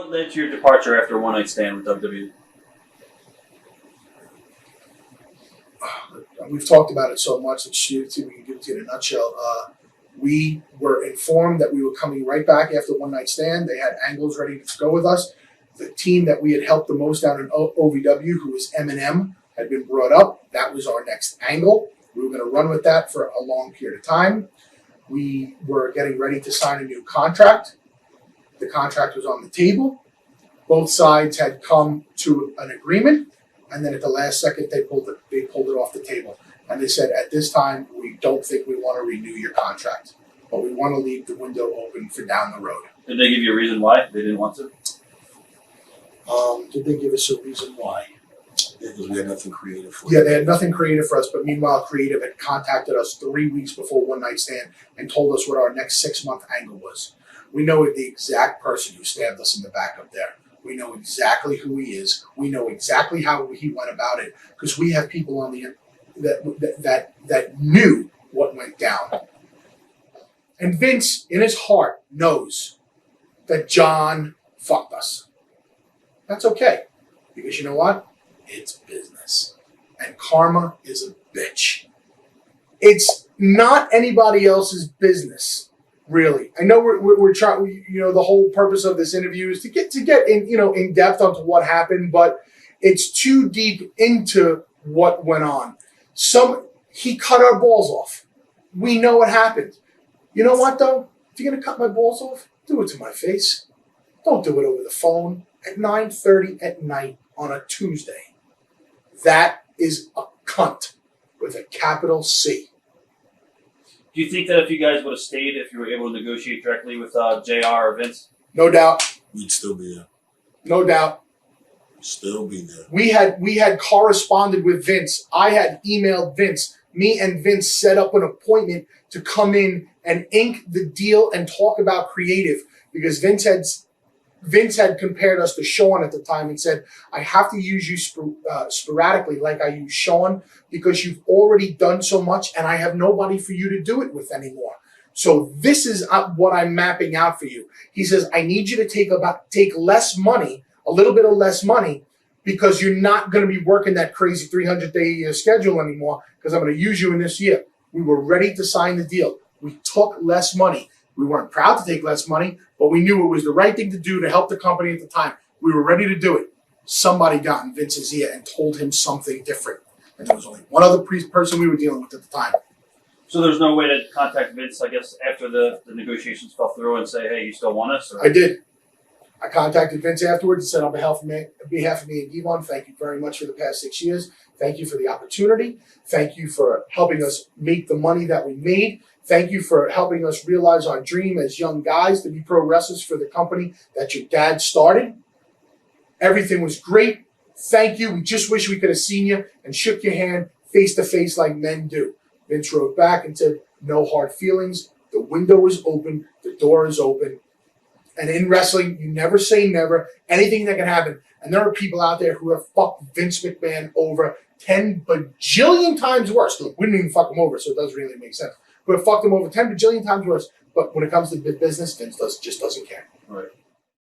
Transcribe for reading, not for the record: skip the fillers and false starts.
What led to your departure after One Night Stand with WWE? We've talked about it so much that we can give it to you in a nutshell. We were informed that we were coming right back after One Night Stand. They had angles ready to go with us. The team that we had helped the most down in OVW, who was M&M, had been brought up. That was our next angle. We were going to run with that for a long period of time. We were getting ready to sign a new contract. The contract was on the table. Both sides had come to an agreement, and then at the last second, they pulled it off the table. And they said, at this time, we don't think we want to renew your contract, but we want to leave the window open for down the road. Did they give you a reason why they didn't want to? Did they give us a reason why? Because we had nothing creative for Yeah, they had nothing creative for us, but meanwhile, Creative had contacted us 3 weeks before One Night Stand and told us what our next 6-month angle was. We know the exact person who stabbed us in the back up there. We know exactly who he is. We know exactly how he went about it because we have people on the that knew what went down. And Vince, in his heart, knows that John fucked us. That's okay, because you know what? It's business, and karma is a bitch. It's not anybody else's business. Really, I know we're trying. You know, the whole purpose of this interview is to get in, in depth onto what happened, but it's too deep into what went on. He cut our balls off. We know what happened. You know what though? If you're gonna cut my balls off, do it to my face. Don't do it over the phone at 9:30 at night on a Tuesday. That is a cunt with a capital C. Do you think that if you guys would have stayed, if you were able to negotiate directly with JR or Vince? No doubt. We'd still be there. No doubt. Still be there. We had corresponded with Vince. I had emailed Vince. Me and Vince set up an appointment to come in and ink the deal and talk about Creative because Vince had compared us to Sean at the time and said, I have to use you sporadically like I use Sean because you've already done so much and I have nobody for you to do it with anymore. So this is what I'm mapping out for you. He says, I need you to take less money, a little bit of less money, because you're not going to be working that crazy 300-day schedule anymore because I'm going to use you in this year. We were ready to sign the deal. We took less money. We weren't proud to take less money, but we knew it was the right thing to do to help the company at the time. We were ready to do it. Somebody got in Vince's ear and told him something different. And there was only one other person we were dealing with at the time. So there's no way to contact Vince, I guess, after the negotiations fell through and say, hey, you still want us? Or? I did. I contacted Vince afterwards and said, on behalf of me and Devon, thank you very much for the past 6 years. Thank you for the opportunity. Thank you for helping us make the money that we made. Thank you for helping us realize our dream as young guys to be pro wrestlers for the company that your dad started. Everything was great. Thank you. We just wish we could have seen you and shook your hand face to face like men do. Vince wrote back and said, no hard feelings. The window is open. The door is open. And in wrestling, you never say never. Anything that can happen. And there are people out there who have fucked Vince McMahon over 10 bajillion times worse. We didn't even fuck him over, so it doesn't really make sense. But fucked him over 10 bajillion times worse. But when it comes to business, Vince just doesn't care. Right.